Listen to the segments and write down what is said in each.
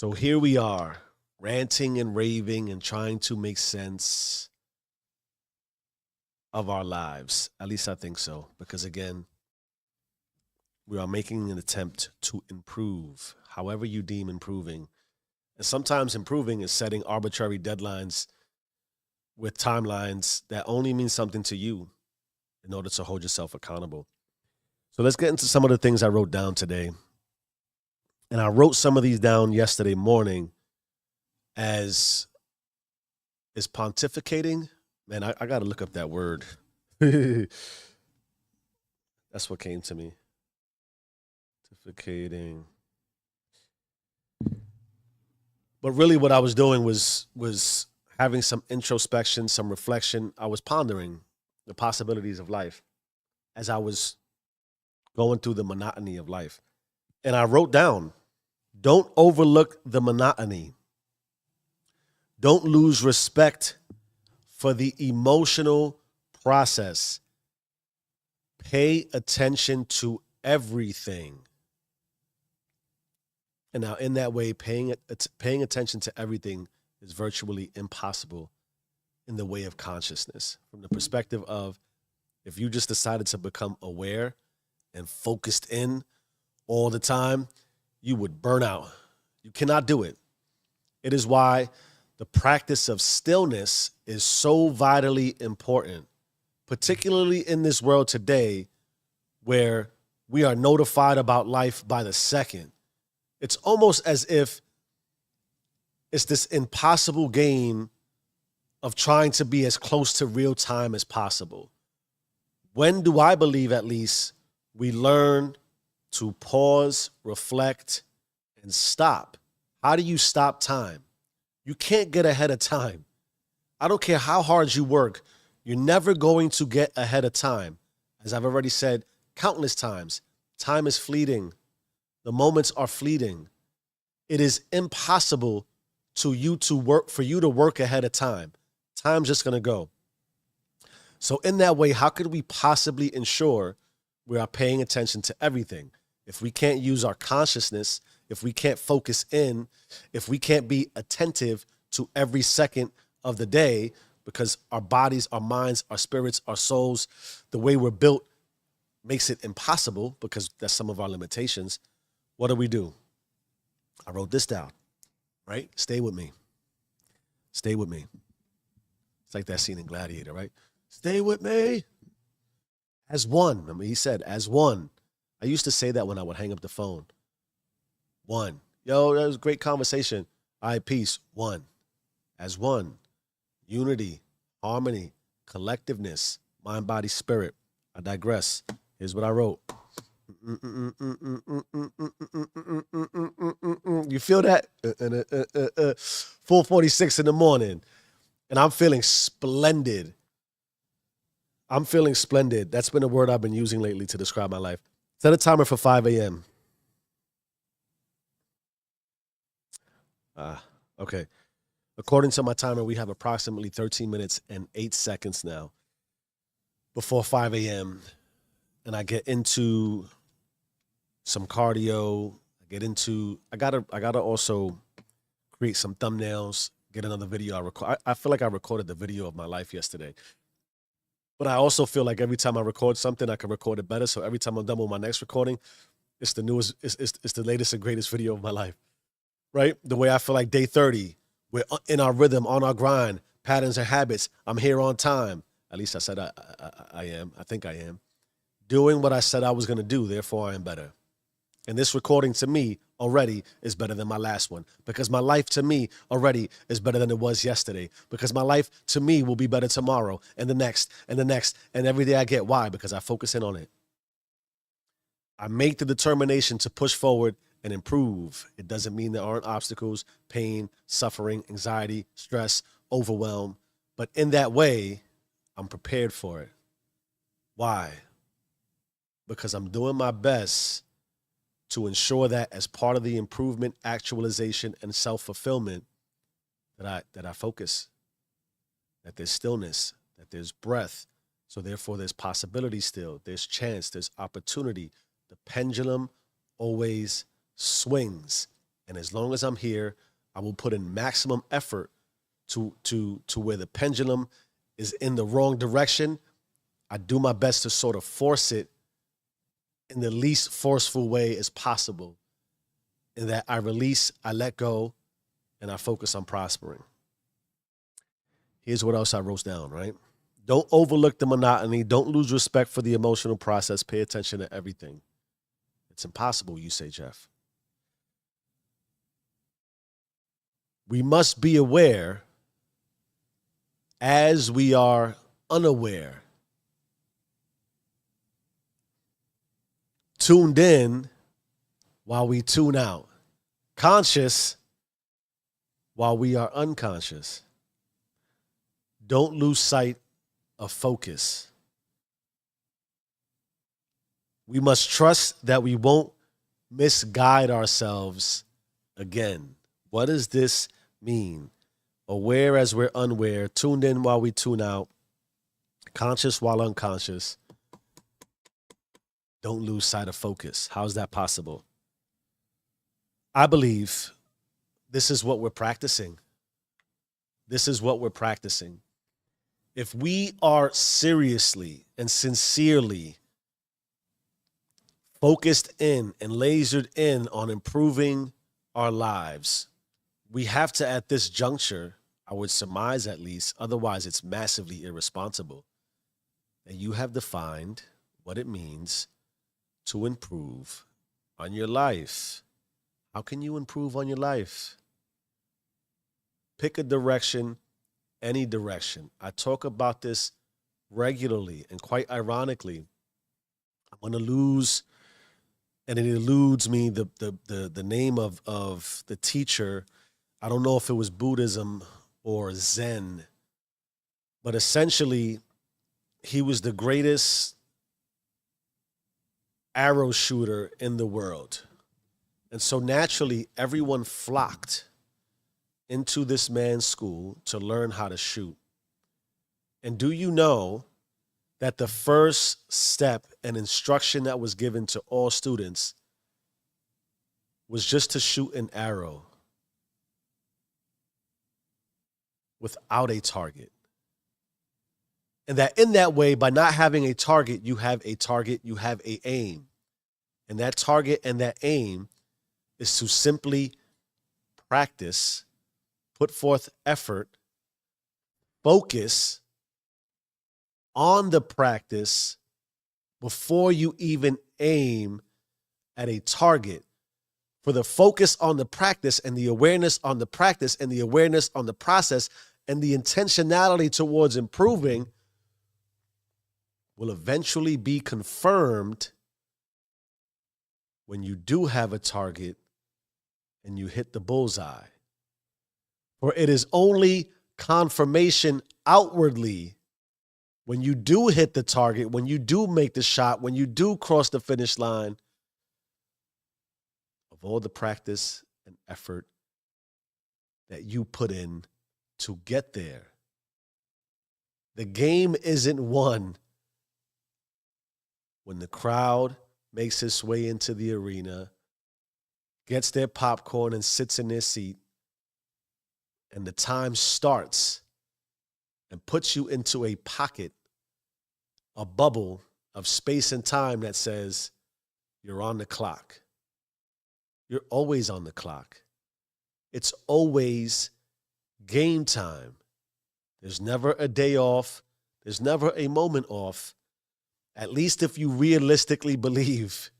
So here we are, ranting and raving and trying to make sense of our lives. At least I think so. Because again, we are making an attempt to improve, however you deem improving. And sometimes improving is setting arbitrary deadlines with timelines that only mean something to you in order to hold yourself accountable. So let's get into some of the things I wrote down today. And I wrote some of these down yesterday morning as is pontificating. Man, I got to look up that word. That's what came to me. Pontificating. But really what I was doing was having some introspection, some reflection. I was pondering the possibilities of life as I was going through the monotony of life. And I wrote down, don't overlook the monotony. Don't lose respect for the emotional process. Pay attention to everything. And now, in that way, paying attention to everything is virtually impossible in the way of consciousness. From the perspective of if you just decided to become aware and focused in all the time, you would burn out. You cannot do it. It is why the practice of stillness is so vitally important, particularly in this world today where we are notified about life by the second. It's almost as if it's this impossible game of trying to be as close to real time as possible. When do I believe, at least, we learn to pause, reflect, and stop? How do you stop time? You can't get ahead of time. I don't care how hard you work. You're never going to get ahead of time. As I've already said countless times, time is fleeting. The moments are fleeting. It is impossible for you to work ahead of time. Time's just going to go. So in that way, how could we possibly ensure we are paying attention to everything? If we can't use our consciousness, if we can't focus in, if we can't be attentive to every second of the day, because our bodies, our minds, our spirits, our souls, the way we're built makes it impossible because that's some of our limitations. What do? I wrote this down, right? Stay with me. Stay with me. It's like that scene in Gladiator, right? Stay with me. As one. I mean, he said, as one. I used to say that when I would hang up the phone. One. Yo, that was a great conversation. All right, peace. One. As one. Unity, harmony, collectiveness, mind, body, spirit. I digress. Here's what I wrote. You feel that? 4:46 in the morning. And I'm feeling splendid. I'm feeling splendid. That's been a word I've been using lately to describe my life. Set a timer for 5 a.m. Okay. According to my timer, we have approximately 13 minutes and 8 seconds now before 5 a.m. And I get into some cardio. I gotta also create some thumbnails, get another video I record. I feel like I recorded the video of my life yesterday. But I also feel like every time I record something, I can record it better. So every time I'm done with my next recording, it's the newest, it's the latest and greatest video of my life, right? The way I feel like day 30, we're in our rhythm, on our grind, patterns and habits. I'm here on time. At least I said I am. I think I am. Doing what I said I was going to do, therefore I am better. And this recording to me already is better than my last one because my life to me already is better than it was yesterday because my life to me will be better tomorrow and the next and the next and every day I get. Why? Because I focus in on it. I make the determination to push forward and improve. It doesn't mean there aren't obstacles, pain, suffering, anxiety, stress, overwhelm. But in that way, I'm prepared for it. Why? Because I'm doing my best to ensure that as part of the improvement, actualization, and self-fulfillment, that I focus, that there's stillness, that there's breath. So therefore there's possibility still, there's chance, there's opportunity. The pendulum always swings. And as long as I'm here, I will put in maximum effort to where the pendulum is in the wrong direction. I do my best to sort of force it in the least forceful way as possible. And that I release, I let go, and I focus on prospering. Here's what else I wrote down, right? Don't overlook the monotony. Don't lose respect for the emotional process. Pay attention to everything. It's impossible, you say, Jeff. We must be aware as we are unaware. Tuned in while we tune out. Conscious while we are unconscious. Don't lose sight of focus. We must trust that we won't misguide ourselves again. What does this mean? Aware as we're unaware, tuned in while we tune out, conscious while unconscious. Don't lose sight of focus. How is that possible? I believe this is what we're practicing. This is what we're practicing. If we are seriously and sincerely focused in and lasered in on improving our lives, we have to, at this juncture, I would surmise at least, otherwise it's massively irresponsible, that you have defined what it means to improve on your life. How can you improve on your life? Pick a direction, any direction. I talk about this regularly, and quite ironically, I'm going to lose, and it eludes me, the name of the teacher. I don't know if it was Buddhism or Zen, but essentially, he was the greatest arrow shooter in the world. And so naturally, everyone flocked into this man's school to learn how to shoot. And do you know that the first step and instruction that was given to all students was just to shoot an arrow without a target? And that in that way, by not having a target, you have a target, you have a aim. And that target and that aim is to simply practice, put forth effort, focus on the practice before you even aim at a target. For the focus on the practice and the awareness on the practice and the awareness on the process and the intentionality towards improving will eventually be confirmed when you do have a target and you hit the bullseye. For it is only confirmation outwardly when you do hit the target, when you do make the shot, when you do cross the finish line of all the practice and effort that you put in to get there. The game isn't won when the crowd makes its way into the arena, gets their popcorn and sits in their seat, and the time starts and puts you into a pocket, a bubble of space and time that says you're on the clock. You're always on the clock. It's always game time. There's never a day off. There's never a moment off. At least if you realistically believe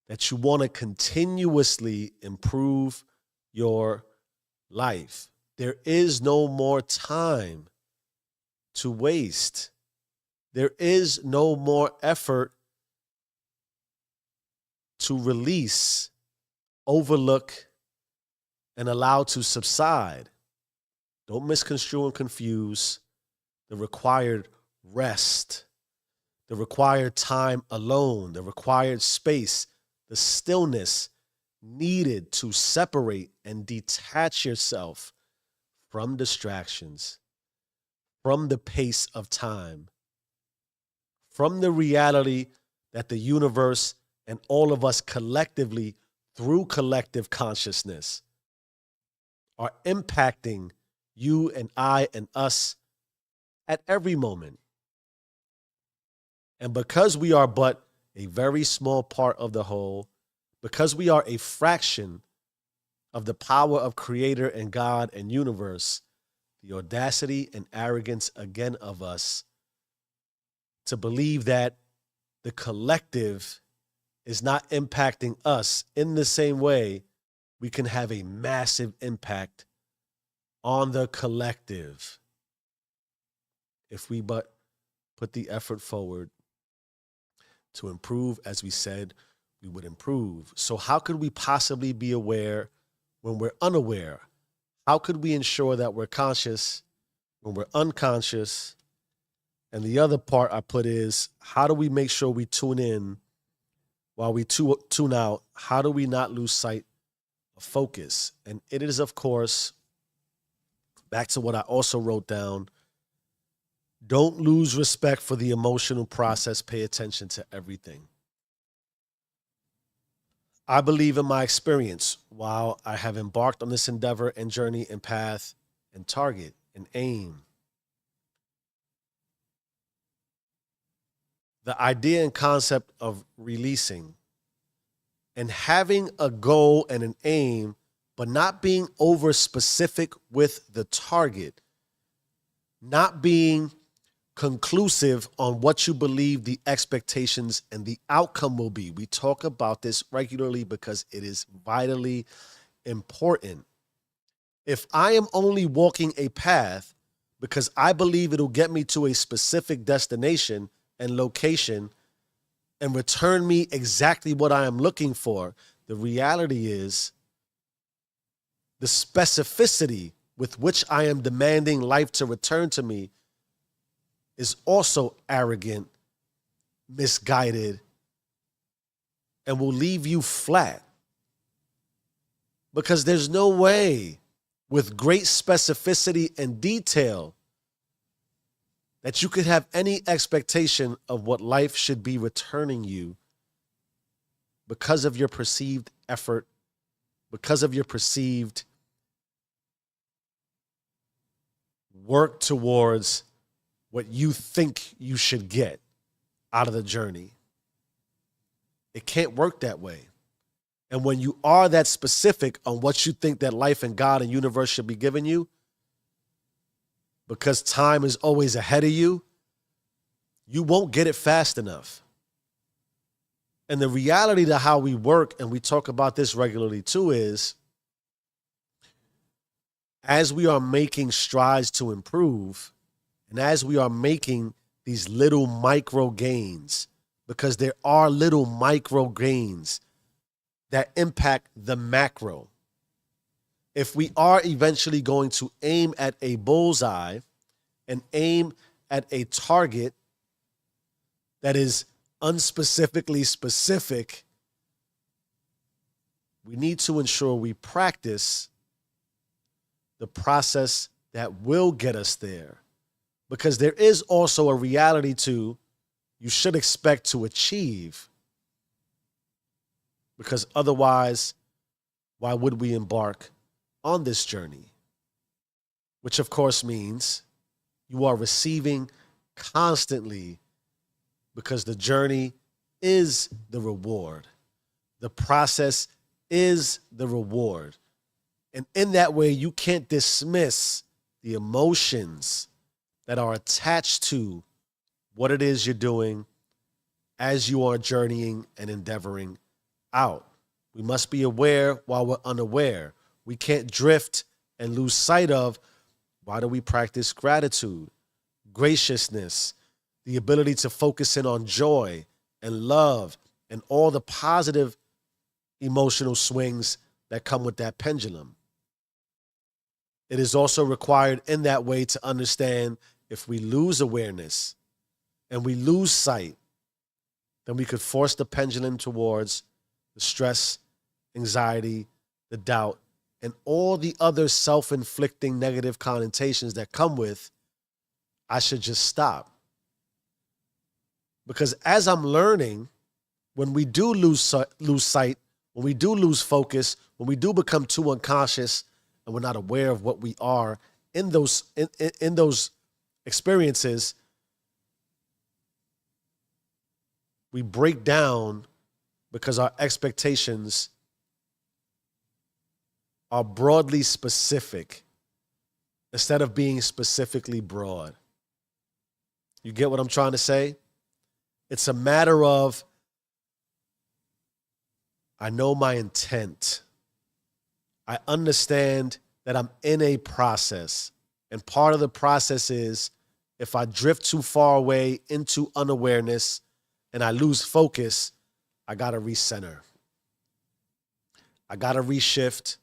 that you want to continuously improve your life. There is no more time to waste. There is no more effort to release, overlook, and allow to subside. Don't misconstrue and confuse the required rest, the required time alone, the required space, the stillness needed to separate and detach yourself from distractions, from the pace of time, from the reality that the universe and all of us collectively through collective consciousness are impacting you and I and us at every moment. And because we are but a very small part of the whole, because we are a fraction of the power of Creator and God and universe, the audacity and arrogance again of us to believe that the collective is not impacting us in the same way, we can have a massive impact on the collective if we but put the effort forward to improve. As we said, we would improve. So how could we possibly be aware when we're unaware? How could we ensure that we're conscious when we're unconscious? And the other part I put is, how do we make sure we tune in while we tune out? How do we not lose sight of focus? And it is, of course, back to what I also wrote down, don't lose respect for the emotional process. Pay attention to everything. I believe in my experience, while I have embarked on this endeavor and journey and path and target and aim, the idea and concept of releasing and having a goal and an aim, but not being over specific with the target, not being conclusive on what you believe the expectations and the outcome will be. We talk about this regularly because it is vitally important. If I am only walking a path because I believe it'll get me to a specific destination and location and return me exactly what I am looking for, the reality is the specificity with which I am demanding life to return to me is also arrogant, misguided, and will leave you flat. Because there's no way with great specificity and detail that you could have any expectation of what life should be returning you because of your perceived effort, because of your perceived work towards what you think you should get out of the journey. It can't work that way. And when you are that specific on what you think that life and God and universe should be giving you, because time is always ahead of you, you won't get it fast enough. And the reality to how we work, and we talk about this regularly too, is as we are making strides to improve, and as we are making these little micro gains, because there are little micro gains that impact the macro. If we are eventually going to aim at a bullseye and aim at a target that is unspecifically specific, we need to ensure we practice the process that will get us there. Because there is also a reality to you should expect to achieve. Because otherwise, why would we embark on this journey? Which of course means you are receiving constantly, because the journey is the reward. The process is the reward. And in that way, you can't dismiss the emotions that are attached to what it is you're doing as you are journeying and endeavoring out. We must be aware while we're unaware. We can't drift and lose sight of, why do we practice gratitude, graciousness, the ability to focus in on joy and love and all the positive emotional swings that come with that pendulum. It is also required in that way to understand if we lose awareness and we lose sight, then we could force the pendulum towards the stress, anxiety, the doubt, and all the other self-inflicting negative connotations that come with, I should just stop. Because as I'm learning, when we do lose sight When we do lose focus, when we do become too unconscious and we're not aware of what we are in those experiences, we break down because our expectations are broadly specific instead of being specifically broad. You get what I'm trying to say? It's a matter of, I know my intent. I understand that I'm in a process. And part of the process is if I drift too far away into unawareness and I lose focus, I got to recenter. I got to reshift.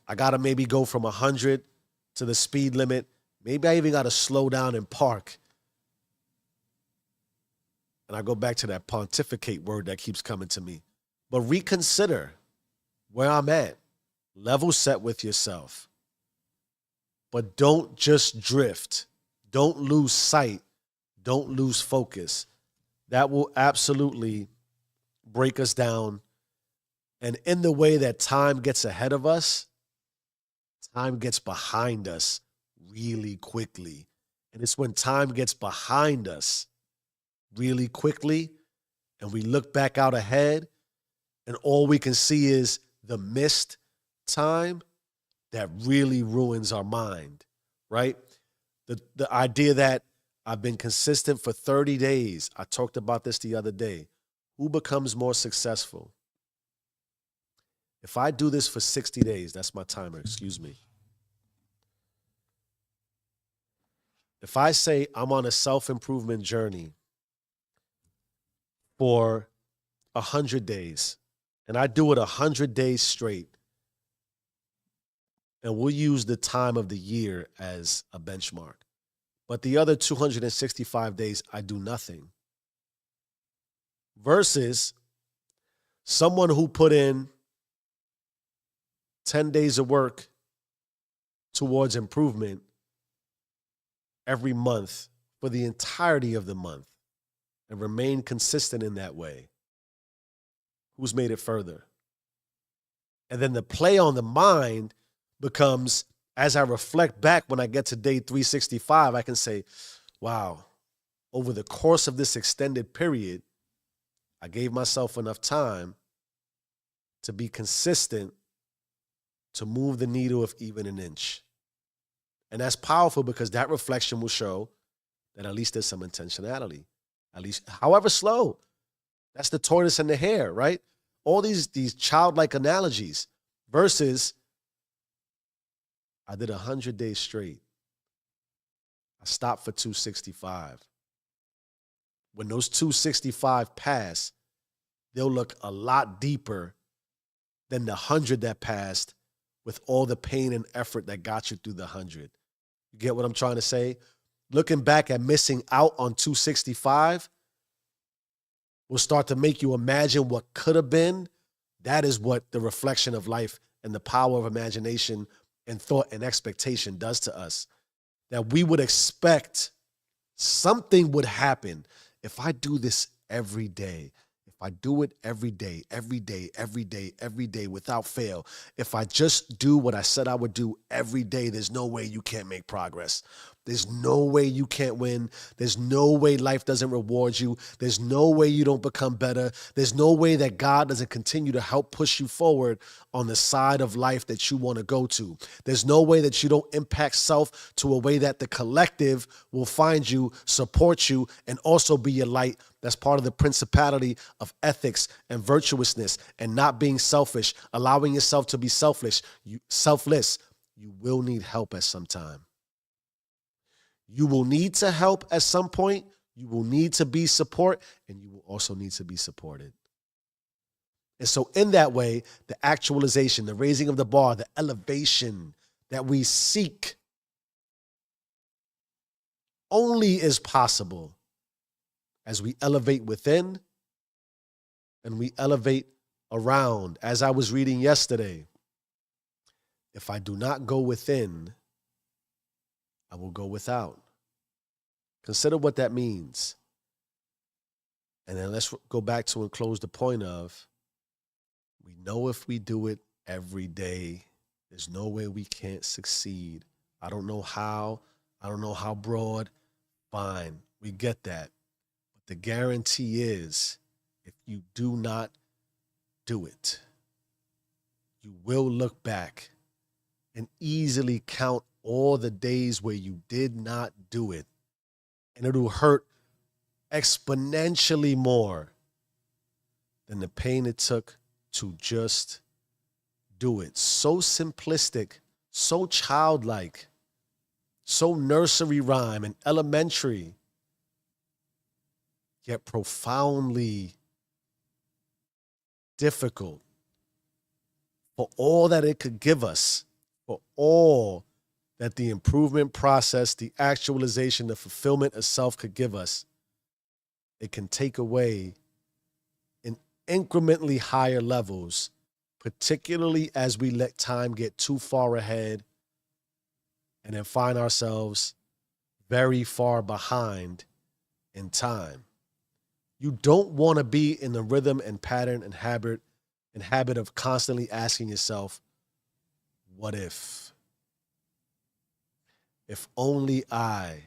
I got to maybe go from 100 to the speed limit. Maybe I even got to slow down and park. And I go back to that pontificate word that keeps coming to me. But reconsider where I'm at. Level set with yourself. But don't just drift. Don't lose sight. Don't lose focus. That will absolutely break us down. And in the way that time gets ahead of us, time gets behind us really quickly. And it's when time gets behind us really quickly and we look back out ahead and all we can see is the missed time that really ruins our mind, right? The idea that I've been consistent for 30 days. I talked about this the other day. Who becomes more successful? If I do this for 60 days, that's my timer, excuse me. If I say I'm on a self-improvement journey for 100 days, and I do it 100 days straight, and we'll use the time of the year as a benchmark. But the other 265 days, I do nothing. Versus someone who put in 10 days of work towards improvement every month for the entirety of the month and remain consistent in that way. Who's made it further? And then the play on the mind becomes, as I reflect back when I get to day 365, I can say, wow, over the course of this extended period, I gave myself enough time to be consistent to move the needle of even an inch. And that's powerful because that reflection will show that at least there's some intentionality, at least however slow. That's the tortoise and the hare, right? All these childlike analogies versus I did 100 days straight. I stopped for 265. When those 265 pass, they'll look a lot deeper than the 100 that passed with all the pain and effort that got you through the 100. You get what I'm trying to say? Looking back at missing out on 265 will start to make you imagine what could have been. That is what the reflection of life and the power of imagination and thought and expectation does to us. That we would expect something would happen if I do this every day. If I do it every day, every day, every day, every day without fail. If I just do what I said I would do every day, there's no way you can't make progress. There's no way you can't win. There's no way life doesn't reward you. There's no way you don't become better. There's no way that God doesn't continue to help push you forward on the side of life that you want to go to. There's no way that you don't impact self to a way that the collective will find you, support you, and also be your light. That's part of the principality of ethics and virtuousness and not being selfish, allowing yourself to be selfless. You will need help at some time. You will need to help at some point. You will need to be support, and you will also need to be supported. And so in that way, the actualization, the raising of the bar, the elevation that we seek only is possible as we elevate within and we elevate around. As I was reading yesterday, if I do not go within, I will go without. Consider what that means. And then let's go back to and close the point of We know if we do it every day, there's no way we can't succeed. I don't know how. I don't know how broad. Fine. We get that. But the guarantee is if you do not do it, you will look back and easily count all the days where you did not do it. And it'll hurt exponentially more than the pain it took to just do it. So simplistic, so childlike, so nursery rhyme and elementary, yet profoundly difficult for all that it could give us, for all that the improvement process, the actualization, the fulfillment of self could give us. It can take away in incrementally higher levels, particularly as we let time get too far ahead and then find ourselves very far behind in time. You don't want to be in the rhythm and pattern and habit of constantly asking yourself, what if? If only I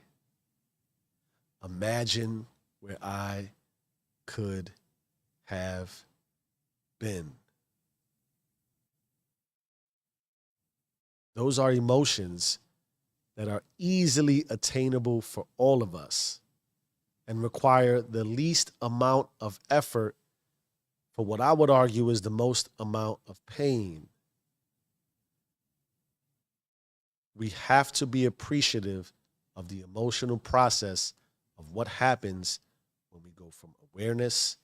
imagine where I could have been. Those are emotions that are easily attainable for all of us and require the least amount of effort for what I would argue is the most amount of pain. We have to be appreciative of the emotional process of what happens when we go from awareness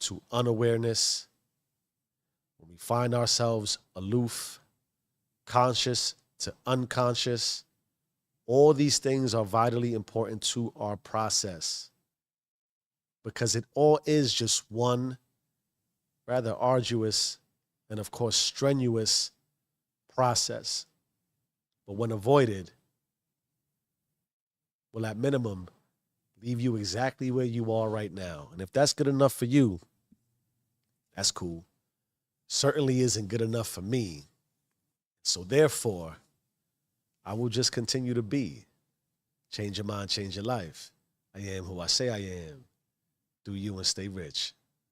to unawareness, when we find ourselves aloof, conscious to unconscious. All these things are vitally important to our process because it all is just one rather arduous and, of course, strenuous process. But when avoided, will at minimum leave you exactly where you are right now. And if that's good enough for you, that's cool. Certainly isn't good enough for me. So therefore, I will just continue to be. Change your mind, change your life. I am who I say I am. Do you and stay rich.